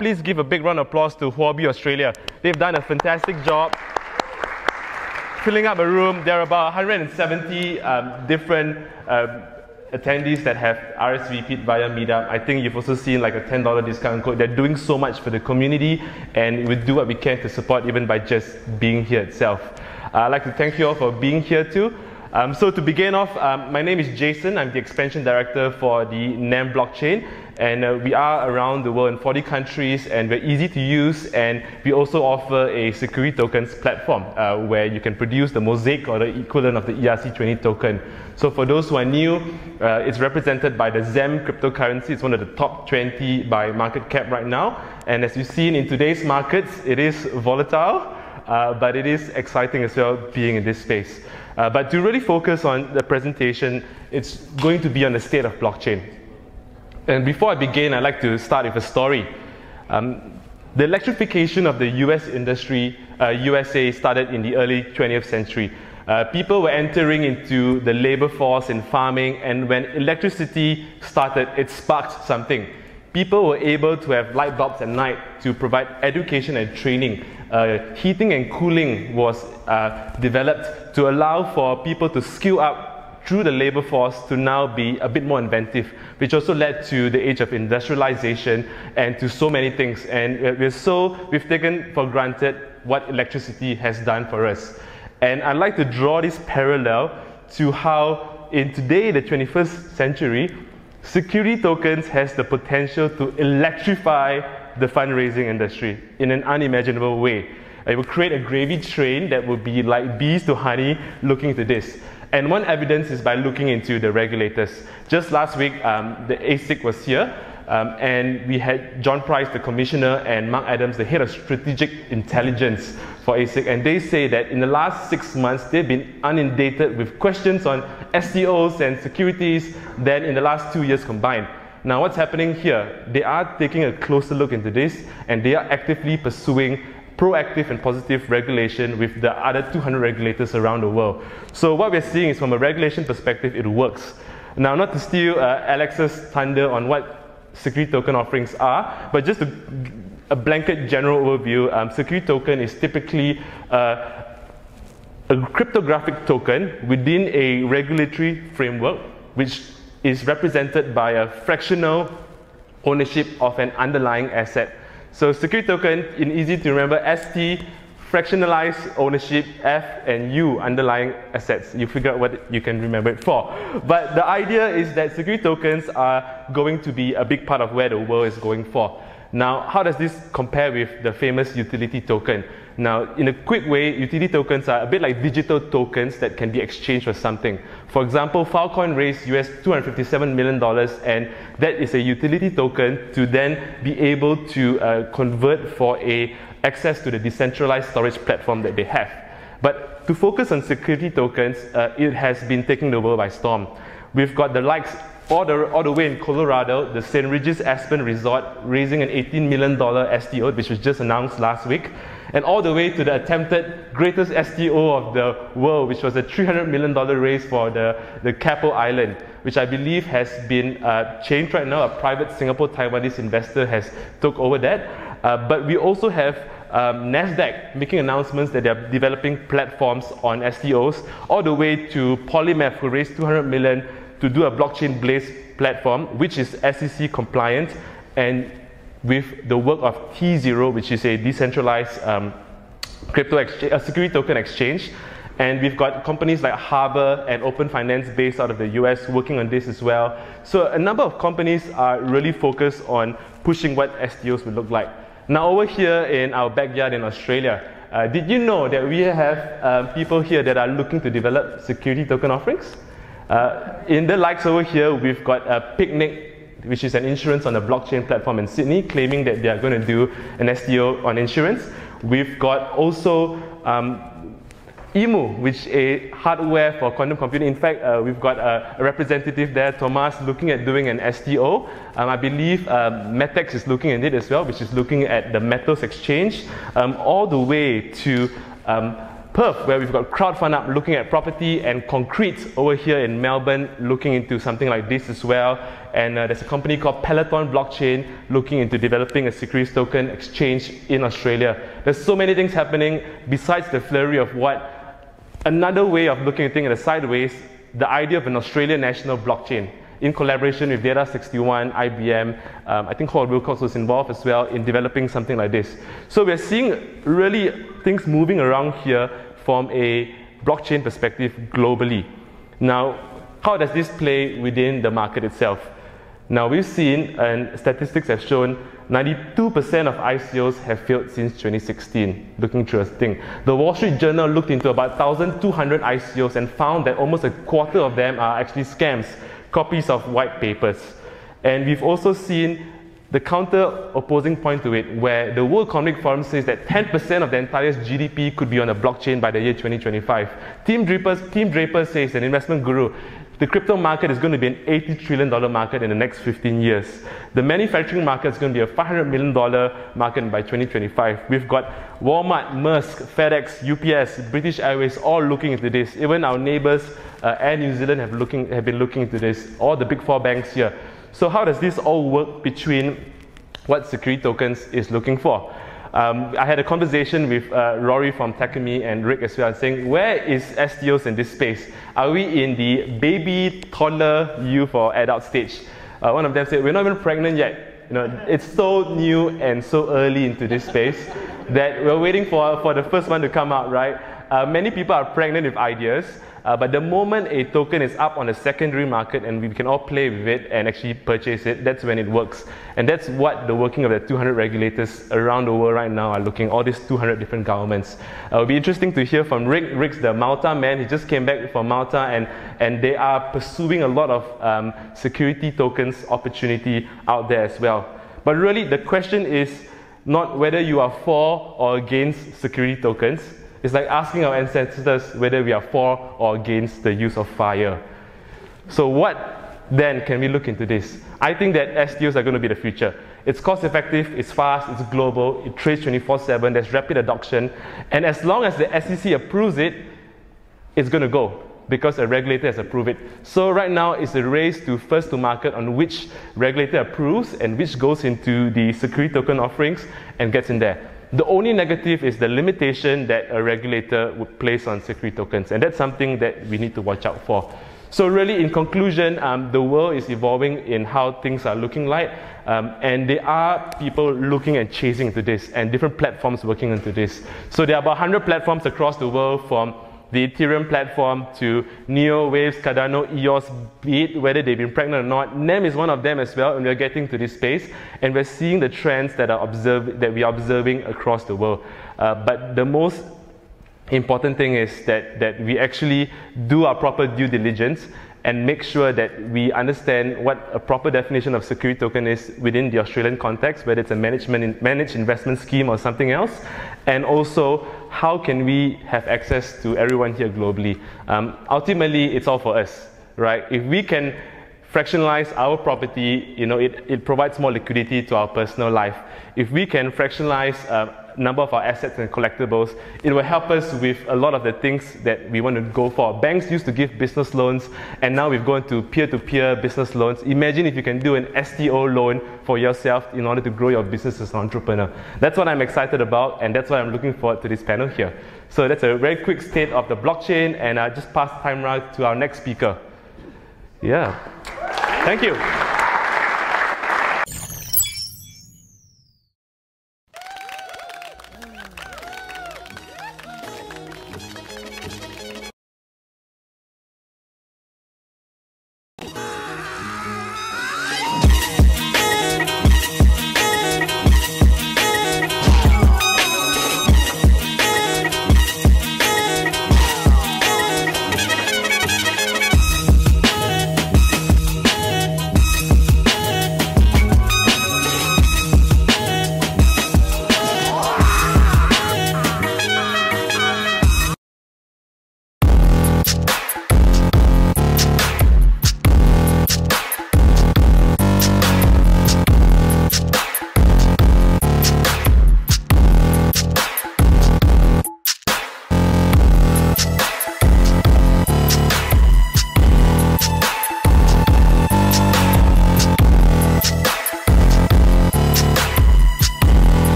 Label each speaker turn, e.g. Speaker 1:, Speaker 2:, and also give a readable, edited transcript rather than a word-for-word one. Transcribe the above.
Speaker 1: please give a big round of applause to Huobi Australia. They've done a fantastic job filling up a room. There are about 170 different attendees that have RSVP'd via Meetup. I think you've also seen like a $10 discount code. They're doing so much for the community, and we do what we can to support even by just being here itself. I'd like to thank you all for being here too. So to begin off, my name is Jason. I'm the Expansion Director for the NAM blockchain, and we are around the world in 40 countries, and we're easy to use, and we also offer a security tokens platform where you can produce the Mosaic or the equivalent of the ERC20 token. So for those who are new, it's represented by the ZEM cryptocurrency. It's one of the top 20 by market cap right now, and as you've seen in today's markets, it is volatile, but it is exciting as well being in this space. But to really focus on the presentation, it's going to be on the state of blockchain. And before I begin, I'd like to start with a story. The electrification of the US industry, USA, started in the early 20th century. People were entering into the labor force in farming, and when electricity started, it sparked something. People were able to have light bulbs at night to provide education and training. Heating and cooling was developed to allow for people to skill up through the labor force to now be a bit more inventive, which also led to the age of industrialization and to so many things. And we've taken for granted what electricity has done for us. And I'd like to draw this parallel to how in today, the 21st century, security tokens has the potential to electrify the fundraising industry in an unimaginable way. It will create a gravy train that will be like bees to honey looking into this. And one evidence is by looking into the regulators. Just last week, the ASIC was here, and we had John Price, the commissioner, and Mark Adams, the head of strategic intelligence for ASIC, and they say that in the last 6 months, they've been inundated with questions on STOs and securities than in the last 2 years combined. Now, what's happening here? They are taking a closer look into this, and they are actively pursuing proactive and positive regulation with the other 200 regulators around the world. So what we're seeing is, from a regulation perspective, it works. Now, not to steal Alex's thunder on what security token offerings are, but just a blanket general overview, security token is typically a cryptographic token within a regulatory framework, which is represented by a fractional ownership of an underlying asset. So security token, in easy to remember, ST, fractionalized ownership, F, and U, underlying assets. You figure out what you can remember it for. But the idea is that security tokens are going to be a big part of where the world is going for. Now, how does this compare with the famous utility token? Now, in a quick way, utility tokens are a bit like digital tokens that can be exchanged for something. For example, Filecoin raised US $257 million, and that is a utility token to then be able to convert for access to the decentralized storage platform that they have. But to focus on security tokens, it has been taking the world by storm. We've got the likes all the way in Colorado, the St. Regis Aspen Resort raising an $18 million STO, which was just announced last week, and all the way to the attempted greatest STO of the world, which was a $300 million raise for the Keppel Island, which I believe has been changed right now. A private Singapore-Taiwanese investor has took over that. But we also have NASDAQ making announcements that they are developing platforms on STOs, all the way to Polymath, who raised $200 million to do a blockchain-based platform, which is SEC compliant, and with the work of T0, which is a decentralized security token exchange. And we've got companies like Harbor and Open Finance based out of the US working on this as well. So a number of companies are really focused on pushing what STOs will look like. Now, over here in our backyard in Australia, did you know that we have people here that are looking to develop security token offerings? In the likes over here, we've got Picnic, which is an insurance on a blockchain platform in Sydney, claiming that they are going to do an STO on insurance. We've got also EMU, which is a hardware for quantum computing. In fact, we've got a representative there, Thomas, looking at doing an STO. I believe Metex is looking at it as well, which is looking at the metals exchange, all the way to Perth, where we've got crowdfund up looking at property, and Concrete over here in Melbourne looking into something like this as well. And there's a company called Peloton Blockchain looking into developing a securities token exchange in Australia. There's so many things happening besides the flurry of what another way of looking at things in the sideways, the idea of an Australian national blockchain in collaboration with Data61, IBM. I think Howard Wilcox was involved as well in developing something like this. So we're seeing really things moving around here from a blockchain perspective globally. Now, how does this play within the market itself? Now, we've seen, and statistics have shown, 92% of ICOs have failed since 2016, looking through a thing. The Wall Street Journal looked into about 1,200 ICOs and found that almost a quarter of them are actually scams, copies of white papers. And we've also seen the counter opposing point to it, where the World Economic Forum says that 10% of the entire GDP could be on a blockchain by the year 2025. Tim Draper says, an investment guru, the crypto market is going to be an $80 trillion market in the next 15 years. The manufacturing market is going to be a $500 million market by 2025. We've got Walmart, Maersk, FedEx, UPS, British Airways all looking into this. Even our neighbors, Air New Zealand have been looking into this. All the big four banks here. So how does this all work between what security tokens is looking for? I had a conversation with Rory from Takumi and Rick as well, saying, where is STOs in this space? Are we in the baby, toddler, youth, or adult stage? One of them said, we're not even pregnant yet. You know, it's so new and so early into this space that we're waiting for the first one to come out, right? Many people are pregnant with ideas, but the moment a token is up on the secondary market and we can all play with it and actually purchase it, that's when it works. And that's what the working of the 200 regulators around the world right now are looking, all these 200 different governments. It'll be interesting to hear from Rick. Rick's the Malta man. He just came back from Malta, and they are pursuing a lot of security tokens opportunity out there as well. But really, the question is not whether you are for or against security tokens. It's like asking our ancestors whether we are for or against the use of fire. So what then can we look into this? I think that STOs are going to be the future. It's cost effective, it's fast, it's global, it trades 24/7, there's rapid adoption, and as long as the SEC approves it, it's going to go because a regulator has approved it. So right now it's a race to first to market on which regulator approves and which goes into the security token offerings and gets in there. The only negative is the limitation that a regulator would place on security tokens, and that's something that we need to watch out for. So really, in conclusion, the world is evolving in how things are looking like, and there are people looking and chasing into this, and different platforms working into this. So there are about 100 platforms across the world, from the Ethereum platform to Neo, Waves, Cardano, EOS, be it whether they've been pregnant or not. NEM is one of them as well, and we're getting to this space, and we're seeing the trends that we are observing across the world. But the most important thing is that we actually do our proper due diligence and make sure that we understand what a proper definition of security token is within the Australian context, whether it's a managed investment scheme or something else, and also how can we have access to everyone here globally. Ultimately, it's all for us, right? If we can fractionalize our property, you know, it provides more liquidity to our personal life. If we can fractionalize number of our assets and collectibles, it will help us with a lot of the things that we want to go for. Banks used to give business loans, and now we've gone to peer-to-peer business loans. Imagine if you can do an STO loan for yourself in order to grow your business as an entrepreneur. That's what I'm excited about, and that's why I'm looking forward to this panel here. So that's a very quick state of the blockchain, and I just pass the time around to our next speaker. Yeah. Thank you.